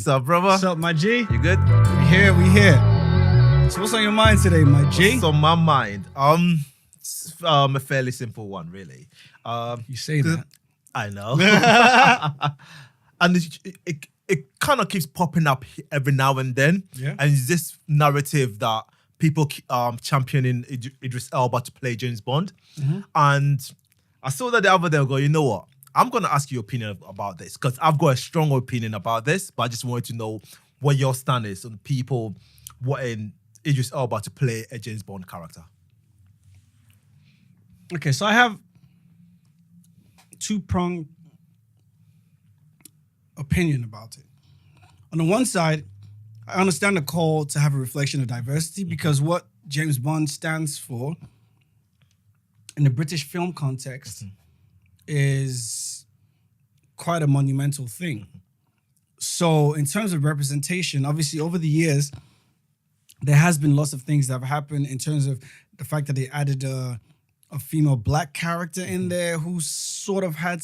up, brother? What's up, my G? You good? We here. So what's on your mind today, my G? What's on my mind? It's, a fairly simple one, really. You say that. I know. And it kind of keeps popping up every now and then. Yeah. And it's this narrative that people championing Idris Elba to play James Bond. Mm-hmm. And I saw that the other day, I go, you know what? I'm going to ask you your opinion about this because I've got a strong opinion about this, but I just wanted to know what your stand is on people wanting Idris Elba to play a James Bond character. Okay, so I have two-pronged opinion about it. On the one side, I understand the call to have a reflection of diversity because what James Bond stands for in the British film context is quite a monumental thing. So in terms of representation, obviously over the years, there has been lots of things that have happened in terms of the fact that they added a female black character in there who sort of had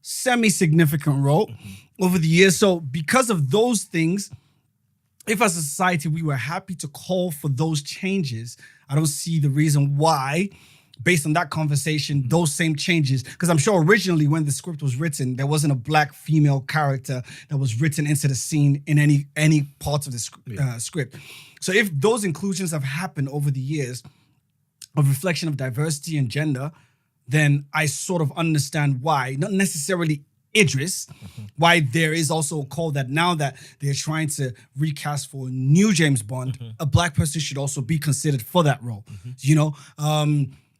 semi-significant role over the years. So because of those things, if as a society we were happy to call for those changes, I don't see the reason why, based on that conversation, those same changes, because I'm sure originally when the script was written, there wasn't a black female character that was written into the scene in any parts of the script. So if those inclusions have happened over the years of reflection of diversity and gender, then I sort of understand why, not necessarily Idris, why there is also a call that now that they're trying to recast for a new James Bond, a black person should also be considered for that role, you know?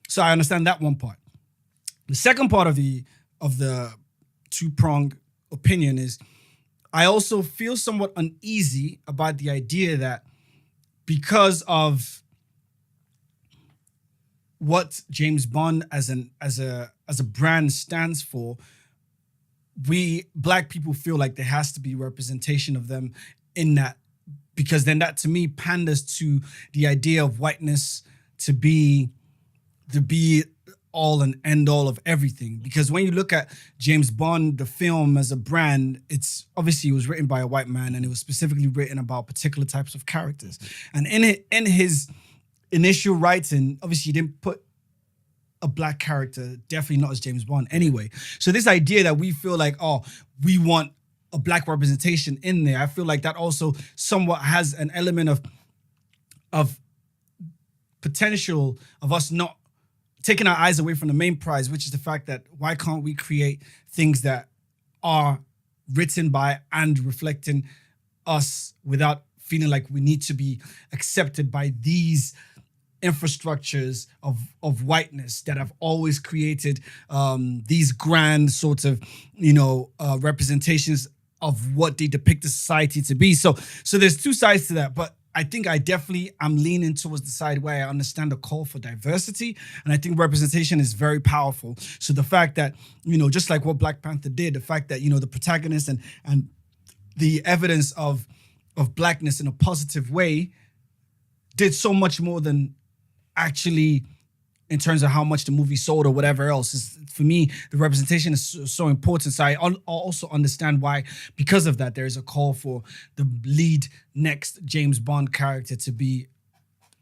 So I understand that one part. The second part of the two-pronged opinion is I also feel somewhat uneasy about the idea that because of what James Bond as a brand stands for, we black people feel like there has to be representation of them in that, because then that to me panders to the idea of whiteness to be all and end all of everything. Because when you look at James Bond, the film as a brand, it's obviously it was written by a white man and it was specifically written about particular types of characters. And in his initial writing, obviously he didn't put a black character, definitely not as James Bond anyway. So this idea that we feel like, oh, we want a black representation in there, I feel like that also somewhat has an element of potential of us not taking our eyes away from the main prize, which is the fact that why can't we create things that are written by and reflecting us without feeling like we need to be accepted by these infrastructures of whiteness that have always created these grand sort of, representations of what they depict the society to be. So there's two sides to that, but I think I definitely am leaning towards the side where I understand the call for diversity, and I think representation is very powerful. So the fact that, just like what Black Panther did, the fact that, the protagonist and the evidence of blackness in a positive way did so much more than actually in terms of how much the movie sold or whatever else. For me, the representation is so important. So I also understand why, because of that, there is a call for the lead next James Bond character to be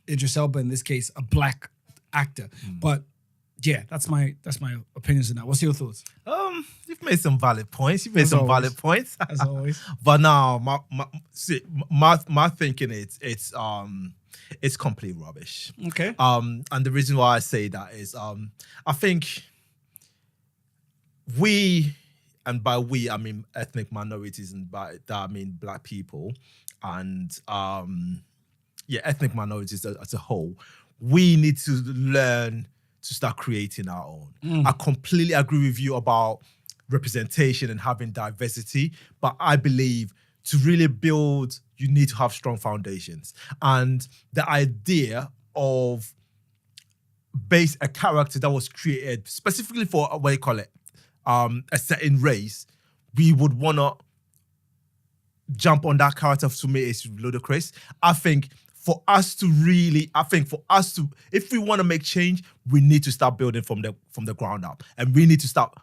Idris Elba, in this case, a black actor. But yeah, that's my opinions on that. What's your thoughts? You've made some valid points. As always. But now my thinking it's complete rubbish. Okay. And the reason why I say that is I think we, and by we I mean ethnic minorities, and by that I mean black people, and ethnic minorities as a whole, we need to learn to start creating our own. I completely agree with you about representation and having diversity, but I believe to really build, you need to have strong foundations. And the idea of a character that was created specifically for, a certain race, we would want to jump on that character. To me, it's ludicrous. I think for us to, if we want to make change, we need to start building from the ground up. And we need to start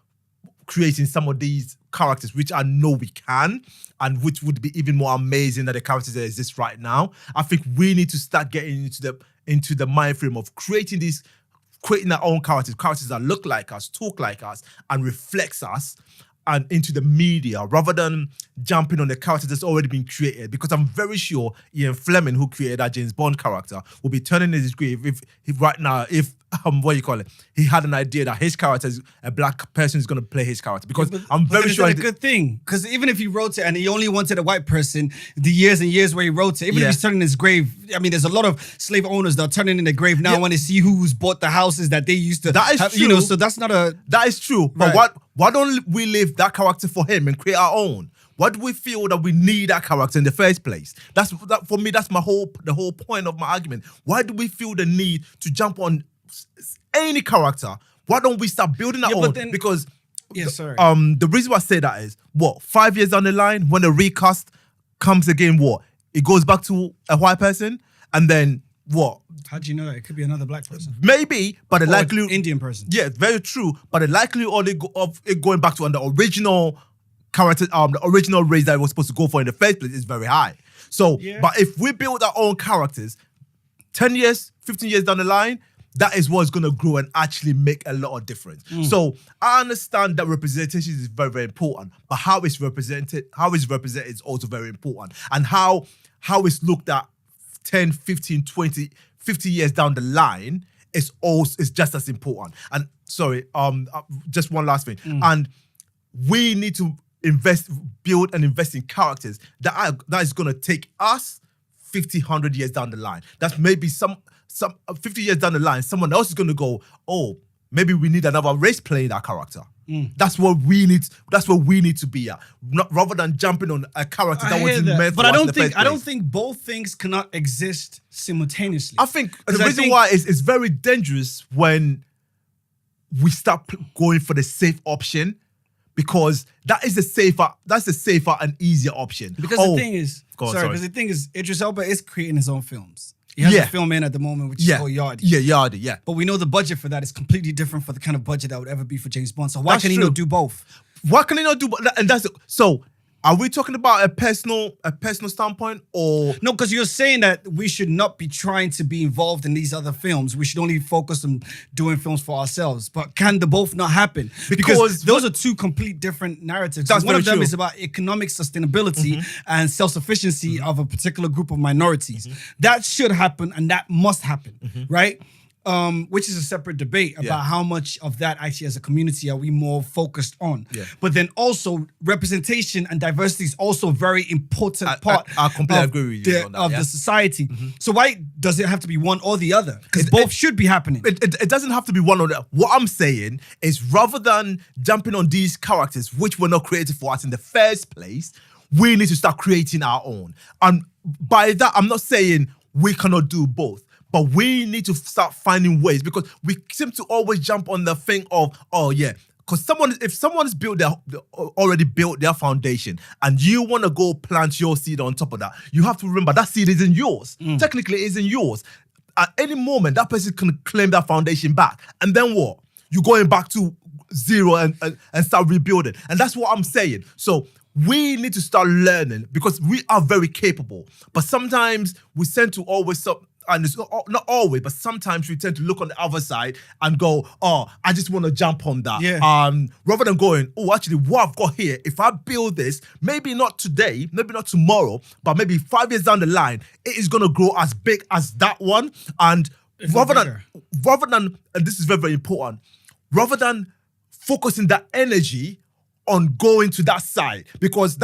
creating some of these characters, which I know we can, and which would be even more amazing than the characters that exist right now. I think we need to start getting into the mind frame of creating our own characters that look like us, talk like us, and reflects us, and into the media, rather than jumping on the character that's already been created. Because I'm very sure Ian Fleming, who created that James Bond character, will be turning in his grave if he had an idea that his character is a black person is going to play his character. Because I'm very sure it's a good thing. Because even if he wrote it and he only wanted a white person, the years and years where he wrote it, even if he's turning his grave, I mean, there's a lot of slave owners that are turning in their grave now when they see who's bought the houses that they used to. That is have, true. You know, so that's not a. That is true. But Right. why don't we leave that character for him and create our own? Why do we feel that we need that character in the first place? For me. That's the whole point of my argument. Why do we feel the need to jump on any character? Why don't we start building our own? Because the reason why I say that is 5 years down the line, when the recast comes again, it goes back to a white person, and then what? How do you know that? It could be another black person. Maybe, but the likelihood Indian person. Yeah, very true. But the likelihood of it going back to the original character, the original race that it was supposed to go for in the first place is very high. So, but if we build our own characters, 10 years, 15 years down the line, that is what's going to grow and actually make a lot of difference. So I understand that representation is very, very important, but how it's represented is also very important. And how it's looked at 10, 15, 20, 50 years down the line is just as important. And just one last thing. And we need to build and invest in characters that is going to take us 50, 100 years down the line. That's maybe some 50 years down the line, someone else is going to go, maybe we need another race playing that character. That's what we need. That's where we need to be at, rather than jumping on a character that wasn't meant for us in the first place. I don't think both things cannot exist simultaneously. I think the reason why is very dangerous when we start going for the safe option, because that's the safer and easier option. Because the thing is, Idris Elba is creating his own films. He has a film in at the moment, which is called Yardy. Yeah, Yardy, yeah. But we know the budget for that is completely different for the kind of budget that would ever be for James Bond. So why can he not do both? Why can he not do both? And so are we talking about a personal standpoint, or no? Because you're saying that we should not be trying to be involved in these other films. We should only focus on doing films for ourselves. But can the both not happen? Because those are two complete different narratives. One of them is about economic sustainability and self-sufficiency of a particular group of minorities. That should happen and that must happen, right? Which is a separate debate about how much of that actually as a community are we more focused on. But then also representation and diversity is also a very important part I completely agree with you on that, of the society. So why does it have to be one or the other? Because both should be happening. It doesn't have to be one or the other. What I'm saying is, rather than jumping on these characters which were not created for us in the first place, we need to start creating our own. And by that, I'm not saying we cannot do both. But we need to start finding ways, because we seem to always jump on the thing of, because if someone's already built their foundation and you want to go plant your seed on top of that, you have to remember that seed isn't yours. Technically, it isn't yours. At any moment, that person can claim that foundation back. And then what? You're going back to zero and start rebuilding. And that's what I'm saying. So we need to start learning, because we are very capable. But sometimes we tend to always... And it's not always, but sometimes we tend to look on the other side and go, I just want to jump on that. Rather than going, actually, what I've got here, if I build this, maybe not today, maybe not tomorrow, but maybe 5 years down the line, it is going to grow as big as that one. And rather than, and this is very, very important, rather than focusing that energy on going to that side, because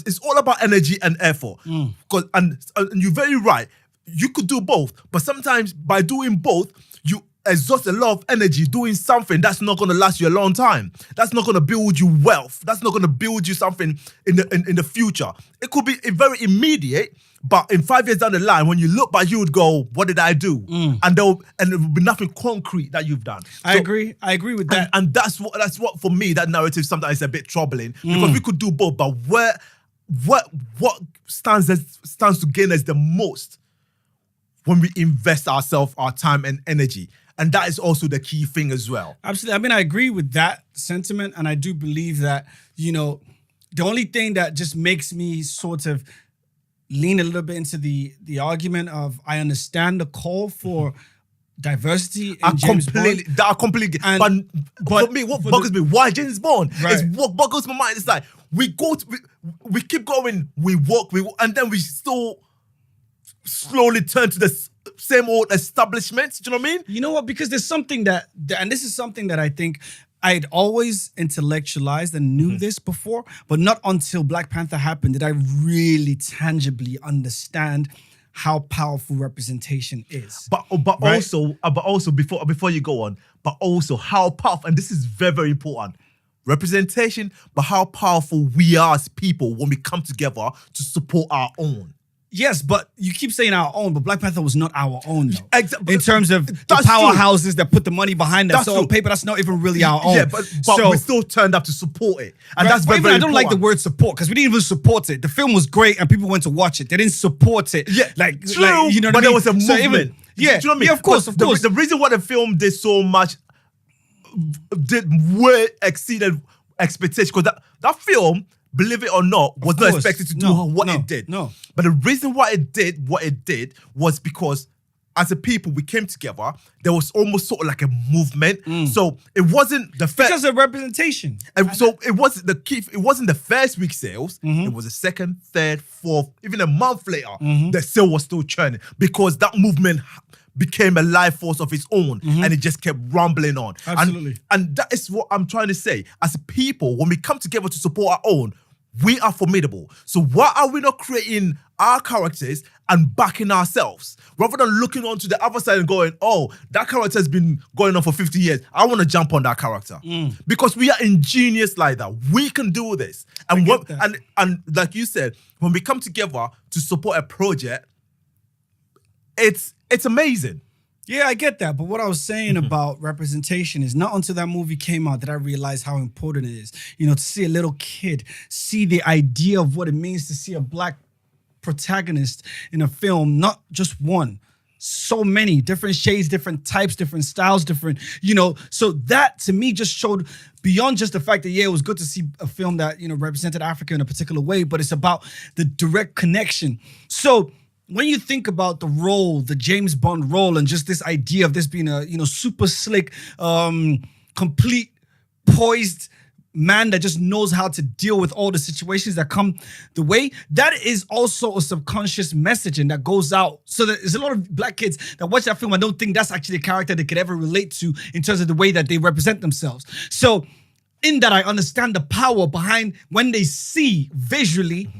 it's all about energy and effort. And you're very right. You could do both, but sometimes by doing both, you exhaust a lot of energy doing something that's not going to last you a long time. That's not going to build you wealth. That's not going to build you something in the future. It could be very immediate, but in 5 years down the line, when you look back, you would go, "What did I do?" And there will be nothing concrete that you've done. I agree with that, and that's what for me, that narrative sometimes is a bit troubling, because we could do both, but what stands to gain us the most when we invest ourselves, our time and energy, And that is also the key thing as well. Absolutely. I mean, I agree with that sentiment, and I do believe that, the only thing that just makes me sort of lean a little bit into the argument of I understand the call for diversity in James Bond. I completely. But for me, what buggers me? Why James Bond? Right. Is what buggers my mind. It's like we keep going, we walk, and then we still slowly turn to the same old establishments. Do you know what I mean? You know what? Because there's something and this is something that I think I'd always intellectualized and knew this before, but not until Black Panther happened did I really tangibly understand how powerful representation is. But Right? also before you go on, but also how powerful, and this is very, very important. Representation, but how powerful we are as people when we come together to support our own. Yes, but you keep saying our own, but Black Panther was not our own, though. In terms of the powerhouses that put the money behind that. So on paper, that's not even really our own. Yeah, but we still turned up to support it. And that's very, very I don't like the word support, because we didn't even support it. The film was great and people went to watch it. They didn't support it. Yeah, true. You know what I mean? There was a movement. So do you know what I mean? Yeah, of course. The reason why the film did so much, way exceeded expectation, because that film, believe it or not, was not expected to do what it did. No. But the reason why it did what it did was because as a people, we came together. There was almost sort of like a movement. So it wasn't the first. Because of representation. So it wasn't the key. It wasn't the first week sales. It was the second, third, fourth, even a month later, the sale was still churning because that movement became a life force of its own, and it just kept rumbling on. Absolutely. And that is what I'm trying to say. As a people, when we come together to support our own, we are formidable. So why are we not creating our characters and backing ourselves? Rather than looking onto the other side and going, oh, that character has been going on for 50 years. I want to jump on that character. Because we are ingenious like that. We can do this. And and like you said, when we come together to support a project, it's amazing. Yeah, I get that. But what I was saying about representation is not until that movie came out that I realized how important it is. To see a little kid see the idea of what it means to see a Black protagonist in a film, not just one. So many different shades, different types, different styles, different, so that to me just showed beyond just the fact that, it was good to see a film that, represented Africa in a particular way, but it's about the direct connection. So when you think about the role, the James Bond role, and just this idea of this being a, super slick, complete, poised man that just knows how to deal with all the situations that come the way, that is also a subconscious messaging that goes out. So there's a lot of Black kids that watch that film and don't think that's actually a character they could ever relate to in terms of the way that they represent themselves. So in that, I understand the power behind when they see visually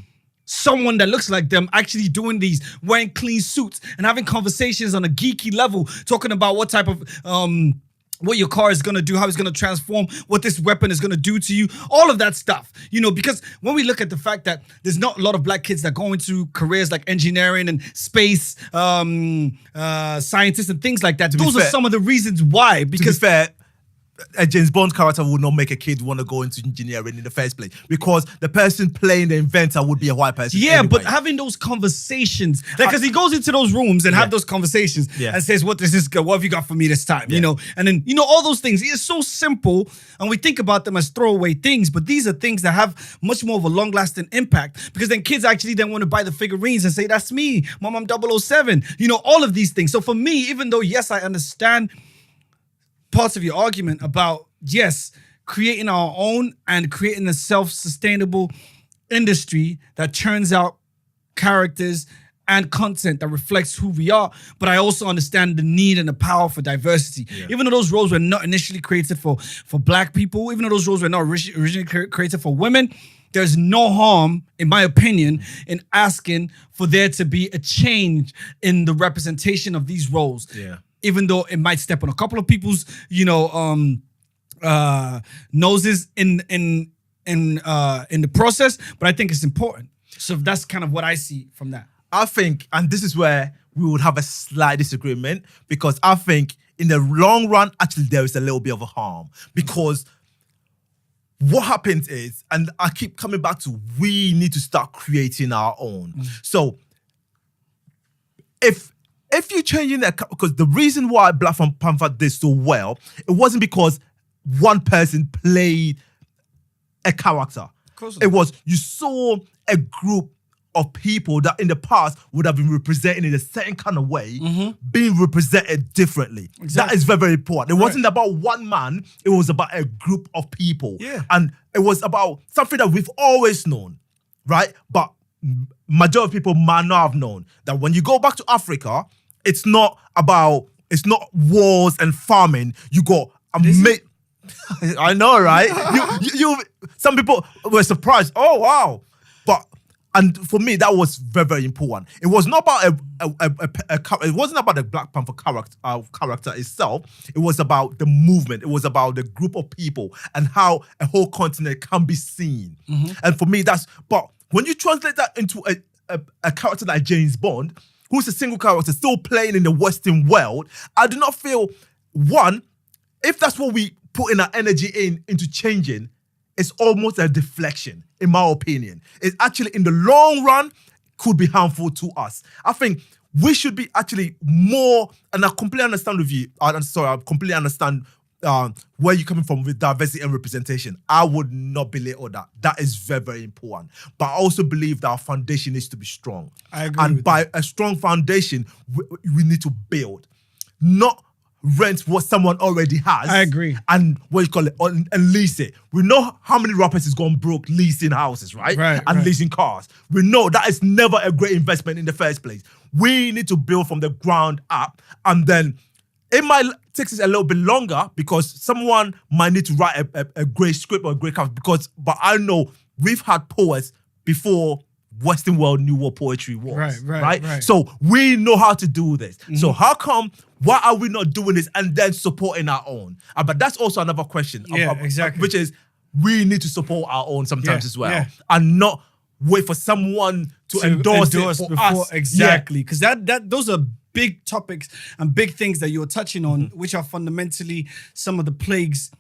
someone that looks like them actually doing these, wearing clean suits and having conversations on a geeky level, talking about what type of what your car is gonna do, how it's gonna transform, what this weapon is gonna do to you, all of that stuff. Because when we look at the fact that there's not a lot of Black kids that go into careers like engineering and space, scientists and things like that, those are some of the reasons why. Because to be fair, a James Bond character would not make a kid want to go into engineering in the first place, because the person playing the inventor would be a white person. Yeah, anyway. But having those conversations, because he goes into those rooms and have those conversations and says, what have you got for me this time? And then, all those things. It's so simple, and we think about them as throwaway things, but these are things that have much more of a long-lasting impact, because then kids actually then want to buy the figurines and say, that's me, Mom, I'm 007. All of these things. So for me, even though, yes, I understand parts of your argument about, yes, creating our own and creating a self-sustainable industry that churns out characters and content that reflects who we are. But I also understand the need and the power for diversity. Yeah. Even though those roles were not initially created for Black people, even though those roles were not originally created for women, there's no harm, in my opinion, in asking for there to be a change in the representation of these roles. Yeah. Even though it might step on a couple of people's, noses in the process, but I think it's important. So that's kind of what I see from that. I think, and this is where we would have a slight disagreement, because I think in the long run, actually there is a little bit of a harm, because what happens is, and I keep coming back to, we need to start creating our own. So if if you're changing that, because the reason why Black Panther did so well, it wasn't because one person played a character. Of course It was, you saw a group of people that in the past would have been represented in a certain kind of way, being represented differently. Exactly. That is very, very important. It wasn't about one man, it was about a group of people. Yeah. And it was about something that we've always known, right? But majority of people might not have known that when you go back to Africa, it's not wars and farming. You got I know, right? you some people were surprised. Oh wow. And for me, that was very, very important. It was not about it wasn't about the Black Panther character itself. It was about the movement. It was about the group of people and how a whole continent can be seen. And for me, but when you translate that into a character like James Bond, who's a single character still playing in the Western world, I do not feel, one, if that's what we put in our energy into changing, it's almost a deflection, in my opinion. It's actually, in the long run, could be harmful to us. I think we should be actually more, and I completely understand with you, I completely understand where you're coming from with diversity and representation. I would not belittle that. That is very, very important. But I also believe that our foundation needs to be strong. I agree. And by a strong foundation, we need to build, not rent what someone already has. I agree. And what you call it, and lease it. We know how many rappers has gone broke leasing houses, right? And leasing cars. We know that is never a great investment in the first place. We need to build from the ground up, and then it might take us a little bit longer because someone might need to write a great script or a great craft. But I know we've had poets before Western world knew what poetry was. Right. So we know how to do this. So why are we not doing this and then supporting our own? But that's also another question. Exactly. Which is, we need to support our own sometimes as well. And not wait for someone to endorse it for before us. Exactly. Because those are big topics and big things that you're touching on, which are fundamentally some of the plagues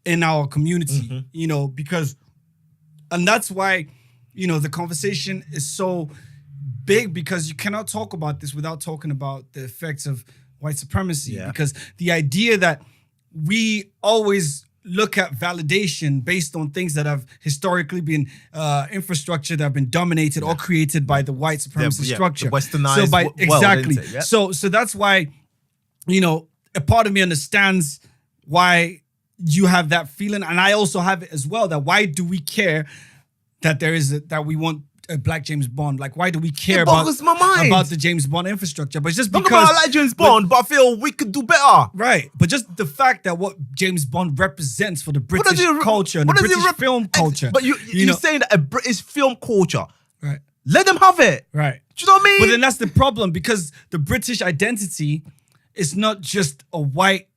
in our community, and that's why, the conversation is so big, because you cannot talk about this without talking about the effects of white supremacy. Because the idea that we always look at validation based on things that have historically been infrastructure that have been dominated or created by the white supremacy structure. The westernized exactly. World, so that's why, a part of me understands why you have that feeling, and I also have it as well. That why do we care that that we want a Black James Bond? Like, why do we care about the James Bond infrastructure? But just because I like James Bond, but I feel we could do better. Right. But just the fact that what James Bond represents for the British culture and the British film culture. But you're saying that a British film culture, right? Let them have it. Right. Do you know what I mean? But then that's the problem, because the British identity is not just a white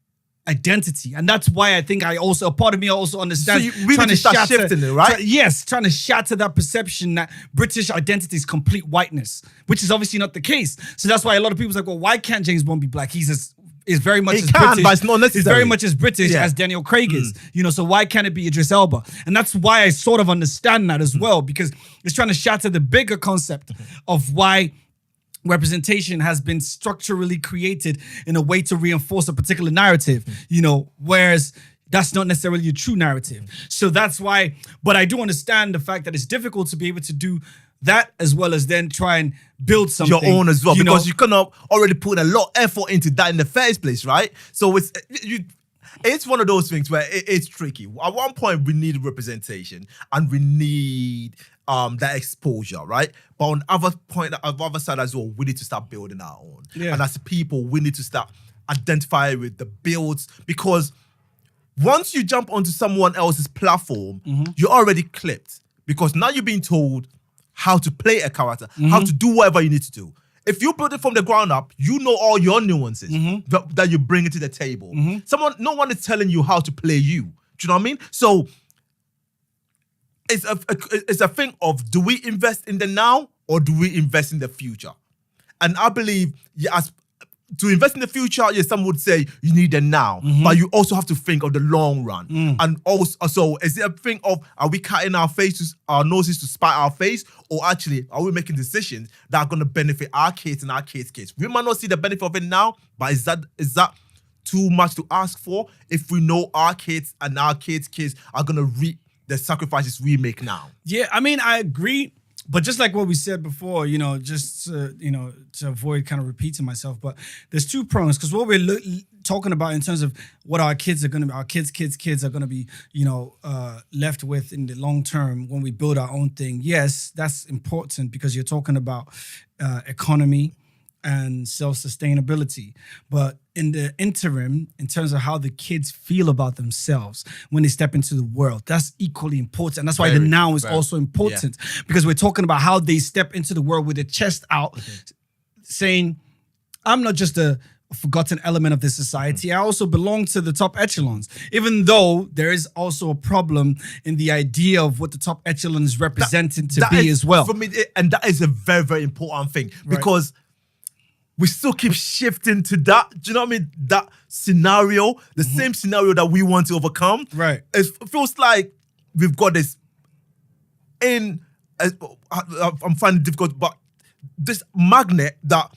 identity, and that's why I think a part of me also understands. So you really start shifting it, right? Trying to shatter that perception that British identity is complete whiteness, which is obviously not the case. So that's why a lot of people's like, well, why can't James Bond be Black? He's very much as British. But it's not necessary. He's very much as British as Daniel Craig is. So why can't it be Idris Elba? And that's why I sort of understand that as well, because it's trying to shatter the bigger concept of why representation has been structurally created in a way to reinforce a particular narrative, whereas that's not necessarily a true narrative. So that's why, but I do understand the fact that it's difficult to be able to do that, as well as then try and build something your own as well, because you cannot already put a lot of effort into that in the first place, right? So it's one of those things where it's tricky. At one point, we need representation and we need that exposure, right? But on the other side as well, we need to start building our own. And as people, we need to start identifying with the builds, because once you jump onto someone else's platform, you're already clipped, because now you're being told how to play a character, how to do whatever you need to do. If you build it from the ground up, you know all your nuances that you bring to the table. No one is telling you how to play you. Do you know what I mean? So it's a thing of, do we invest in the now or do we invest in the future? And I believe, as to invest in the future, yes, some would say you need it now, but you also have to think of the long run. And also, is it a thing of, are we cutting our faces, our noses to spite our face, or actually are we making decisions that are going to benefit our kids and our kids' kids? We might not see the benefit of it now, but is that too much to ask for if we know our kids and our kids' kids are going to reap the sacrifices we make now? Yeah, I mean, I agree. But just like what we said before, just to avoid kind of repeating myself, but there's two prongs, because what we're talking about in terms of what our kids are going to be, our kids' are going to be, left with in the long term when we build our own thing. Yes, that's important because you're talking about economy and self-sustainability. But in the interim, in terms of how the kids feel about themselves when they step into the world, that's equally important. And that's why the now is also important, because we're talking about how they step into the world with their chest out, saying, I'm not just a forgotten element of this society. I also belong to the top echelons, even though there is also a problem in the idea of what the top echelon is representing to be as well. For me, and that is a very, very important thing, because we still keep shifting to that. Do you know what I mean? That scenario, the same scenario that we want to overcome. Right. It feels like we've got this I'm finding it difficult, but this magnet that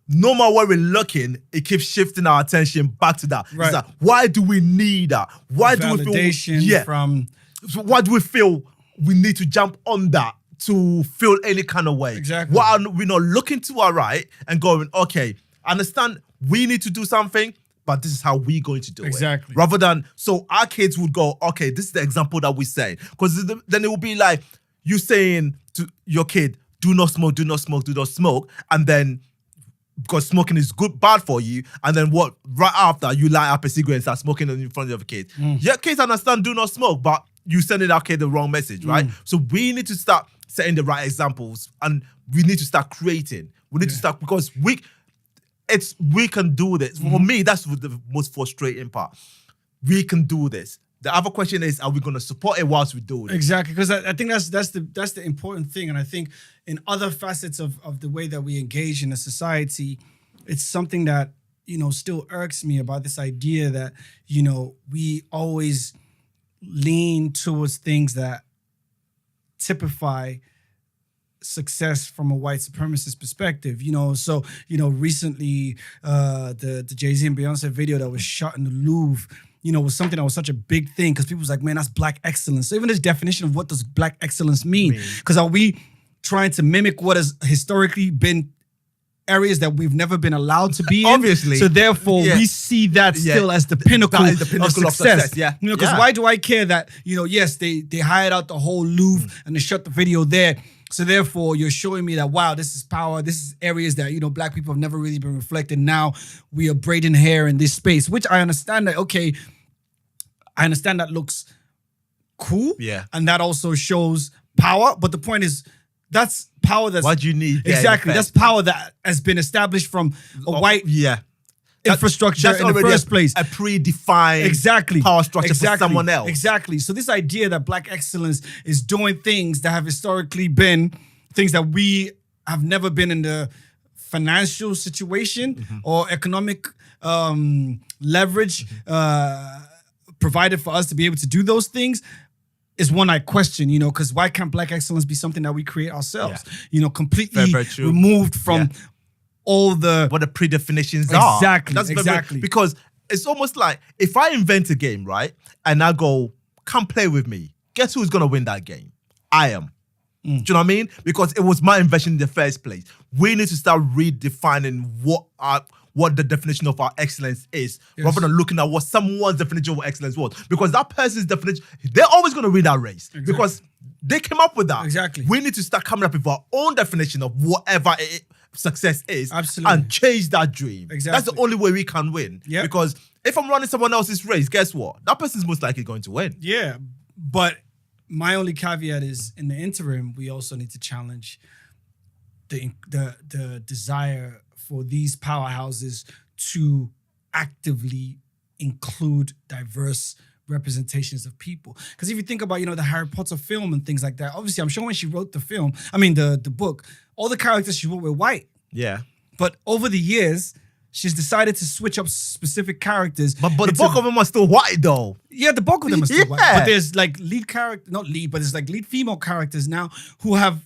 no matter where we're looking, it keeps shifting our attention back to that. Right. It's like, why do we need that? Why do we feel? From. So why do we feel we need to jump on that to feel any kind of way? Exactly. Why are we not looking to our right and going, okay, I understand we need to do something, but this is how we're going to do it. Exactly. Rather than, so our kids would go, okay, this is the example that we say. Because then it will be like you saying to your kid, do not smoke, do not smoke, do not smoke. And then, because smoking is bad for you, and then what? Right after, you light up a cigarette and start smoking in front of your kid. Your kids understand do not smoke, but you sending our kid the wrong message, right? So we need to start setting the right examples, and we need to start creating. We need to start, because we can do this. For me, that's the most frustrating part. We can do this. The other question is, are we going to support it whilst we do it? Exactly, because I think that's the important thing. And I think in other facets of the way that we engage in a society, it's something that, still irks me about this idea that, we always lean towards things that typify success from a white supremacist perspective, So, recently, the Jay-Z and Beyonce video that was shot in the Louvre, was something that was such a big thing, because people was like, man, that's black excellence. So even this definition of what does black excellence mean? Because are we trying to mimic what has historically been areas that we've never been allowed to be in? Obviously. So therefore, we see that still as the pinnacle, that is the pinnacle of success. Because why do I care that, yes, they hired out the whole Louvre and they shot the video there. So therefore, you're showing me that, wow, this is power. This is areas that, black people have never really been reflected. Now we are braiding hair in this space, which I understand that, okay, I understand that looks cool. Yeah. And that also shows power. But the point is, that's power that's... What do you need? Exactly. That's power that has been established from a white infrastructure in the first place. A predefined power structure for someone else. Exactly. So this idea that black excellence is doing things that have historically been things that we have never been in the financial situation or economic leverage provided for us to be able to do those things is one I question, because why can't black excellence be something that we create ourselves? Completely very removed from all the... what the predefinitions are. Exactly, That's exactly. Because it's almost like, if I invent a game, right, and I go, come play with me, guess who's going to win that game? I am. Do you know what I mean? Because it was my invention in the first place. We need to start redefining what the definition of our excellence is, rather than looking at what someone's definition of excellence was. Because that person's definition, they're always going to win that race. Exactly. Because they came up with that. Exactly. We need to start coming up with our own definition of whatever success is. Absolutely. And change that dream. Exactly. That's the only way we can win. Yep. Because if I'm running someone else's race, guess what? That person's most likely going to win. Yeah. But my only caveat is, in the interim, we also need to challenge the desire for these powerhouses to actively include diverse representations of people. Because if you think about, the Harry Potter film and things like that, obviously, I'm sure when she wrote the book, all the characters she wrote were white. Yeah. But over the years, she's decided to switch up specific characters. But the bulk of them are still white though. Yeah, the bulk of them are still white. Yeah. But there's like lead character, not lead, but there's like lead female characters now who have,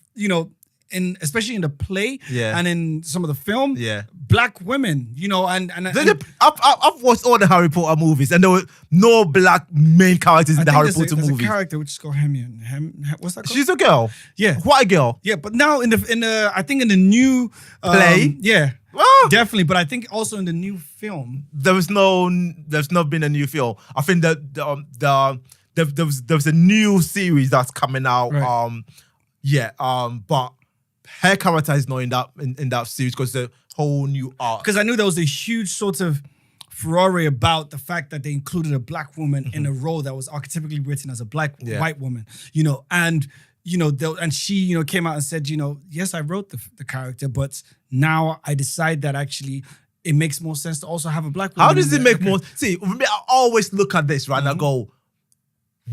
especially in the play and in some of the film, black women, I've watched all the Harry Potter movies and there were no black main characters in the Harry Potter there's movies. a character which is called Hermione. What's that called? She's a girl. Yeah. White girl. Yeah, but now in the I think in the new Play? Yeah. Ah. Definitely, but I think also in the new film. There's not been a new film. I think that there was a new series that's coming out. Right. But her character is not in that series because it's a whole new arc. Because I knew there was a huge sort of furore about the fact that they included a black woman in a role that was archetypically written as a white woman, and she came out and said, yes, I wrote the character, but now I decide that actually it makes more sense to also have a black woman. How does it make more? See, I always look at this and I go,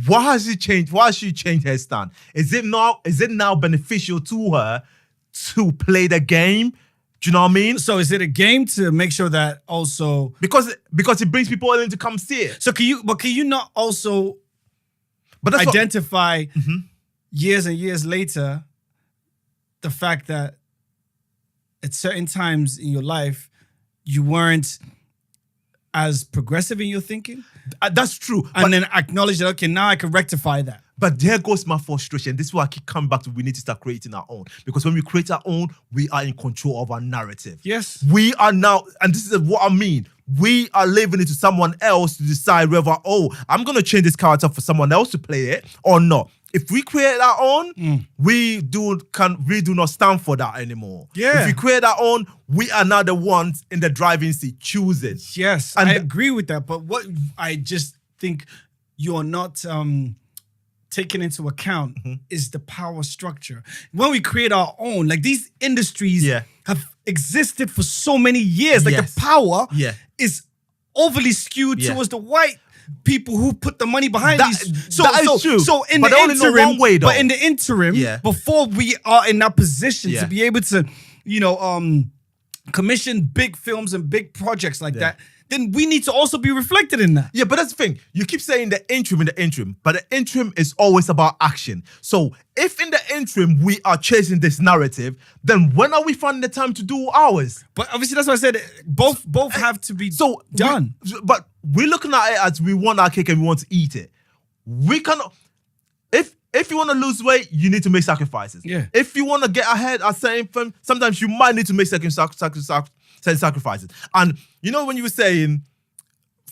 why has she changed? Why has she changed her stand? Is it now beneficial to her to play the game? Do you know what I mean? So is it a game to make sure that also because it brings people in to come see it? So can you not also that's identify years and years later the fact that at certain times in your life you weren't as progressive in your thinking? That's true. And then acknowledge that, okay, now I can rectify that. But there goes my frustration. This is why I keep coming back to we need to start creating our own. Because when we create our own, we are in control of our narrative. Yes. We are now, and this is what I mean, we are leaving it to someone else to decide whether, I'm going to change this character for someone else to play it or not. If we create our own, we do not stand for that anymore. Yeah. If we create our own, we are now the ones in the driving seat choosing. Yes, and I agree with that. But what I just think you're not taking into account is the power structure. When we create our own, like these industries have existed for so many years. Like the power is overly skewed towards the white people who put the money behind these. So that is true. So in but the only interim, one way, though. But in the interim, before we are in that position to be able to, commission big films and big projects like that, then we need to also be reflected in that. Yeah, but that's the thing. You keep saying the interim, but the interim is always about action. So if in the interim we are chasing this narrative, then when are we finding the time to do ours? But obviously that's why I said both have to be done. But we're looking at it as we want our cake and we want to eat it. We cannot. If you want to lose weight, you need to make sacrifices. Yeah. If you want to get ahead at certain film, sometimes you might need to make certain sacrifices. And when you were saying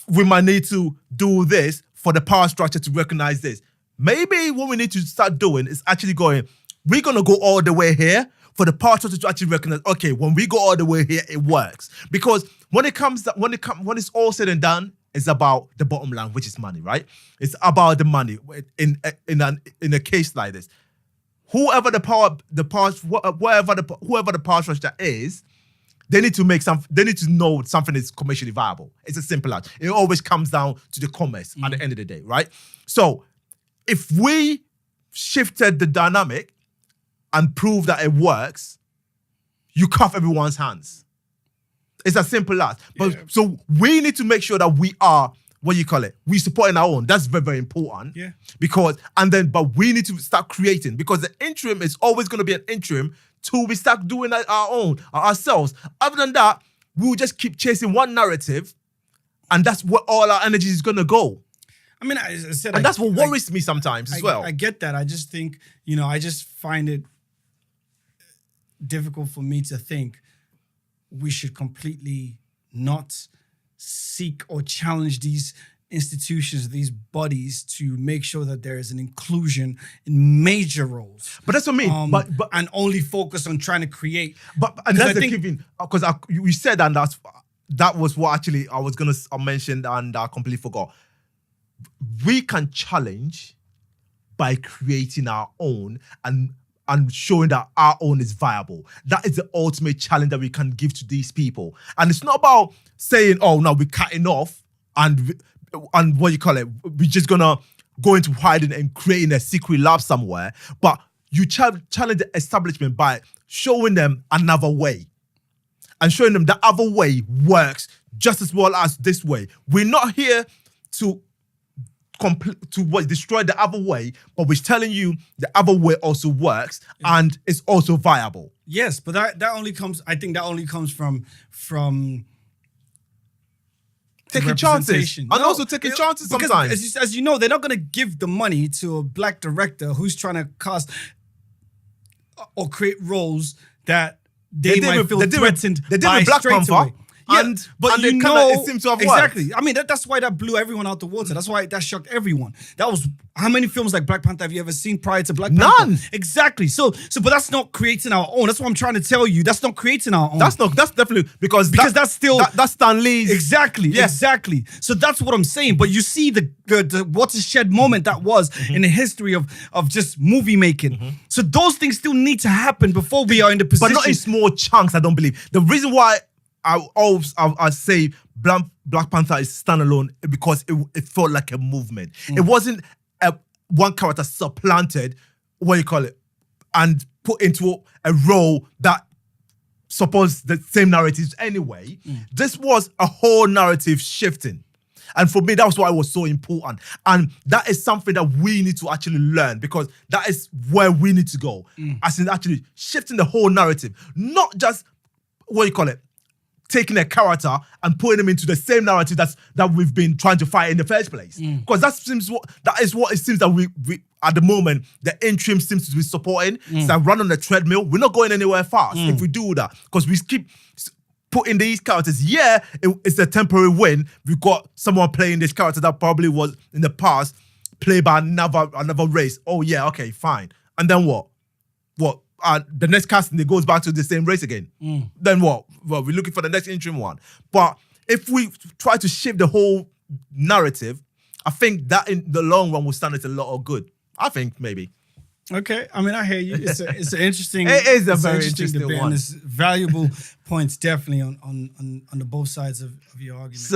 we might need to do this for the power structure to recognize this, maybe what we need to start doing is actually going, we're going to go all the way here for the power structure to actually recognize, okay, when we go all the way here, it works. Because when it's all said and done, it's about the bottom line, which is money, right? It's about the money in a case like this. Whoever the power structure is, they need to know something is commercially viable. It's as simple as it always comes down to the commerce at the end of the day, right? So if we shifted the dynamic and prove that it works, you cuff everyone's hands. It's as simple as. But so we need to make sure that we are, we supporting our own. That's very, very important. Yeah. But we need to start creating, because the interim is always going to be an interim till we start doing our own, ourselves. Other than that, we'll just keep chasing one narrative, and that's where all our energy is going to go. I mean, as I said, and that's what worries me sometimes as well. I get that. I just think, I just find it difficult for me to think we should completely not seek or challenge these institutions, these bodies, to make sure that there is an inclusion in major roles. But that's what I mean. But and only focus on trying to create. And that's the key thing, because you said, and that was what actually I was gonna mention, and I completely forgot. We can challenge by creating our own and showing that our own is viable. That is the ultimate challenge that we can give to these people. And it's not about saying, oh, no, we're cutting off and we're just gonna go into hiding and creating a secret lab somewhere. But you challenge the establishment by showing them another way. and showing them the other way works just as well as this way. We're not here to destroy the other way, but we're telling you the other way also works and it's also viable. Yes, but that only comes. I think that only comes from taking chances and also taking chances sometimes. As you know, they're not going to give the money to a black director who's trying to cast or create roles that they might feel threatened they did by with Black straight Panther. away. Yeah, but you know, it seems to have exactly. worked. I mean, that's why that blew everyone out the water. That's why that shocked everyone. That was how many films like Black Panther have you ever seen prior to Black Panther? None. Exactly. So, but that's not creating our own. That's what I'm trying to tell you. That's not creating our own. That's definitely because that's still that's Stan Lee's. Exactly. Yeah. Exactly. So that's what I'm saying. But you see the watershed moment that was in the history of just movie making. So those things still need to happen before we are in the position. But not in small chunks, I don't believe. The reason why I say Black Panther is standalone because it felt like a movement. It wasn't one character supplanted, and put into a role that supports the same narratives anyway. This was a whole narrative shifting. And for me, that was why it was so important. And that is something that we need to actually learn because that is where we need to go. As in actually shifting the whole narrative. Not just, taking a character and putting him into the same narrative that we've been trying to fight in the first place. Because that is what it seems that we at the moment, the interim seems to be supporting. It's like run on the treadmill. We're not going anywhere fast if we do that. Because we keep putting these characters. Yeah, it's a temporary win. We've got someone playing this character that probably was in the past played by another race. Oh yeah, okay, fine. And then what? The next casting, it goes back to the same race again. Then what? Well, we're looking for the next interim one. But if we try to shift the whole narrative, I think that in the long run will stand us a lot of good. I think maybe. Okay, I mean, I hear you. It's an interesting. It is a very interesting debate, one. And there's valuable points definitely on the both sides of your argument.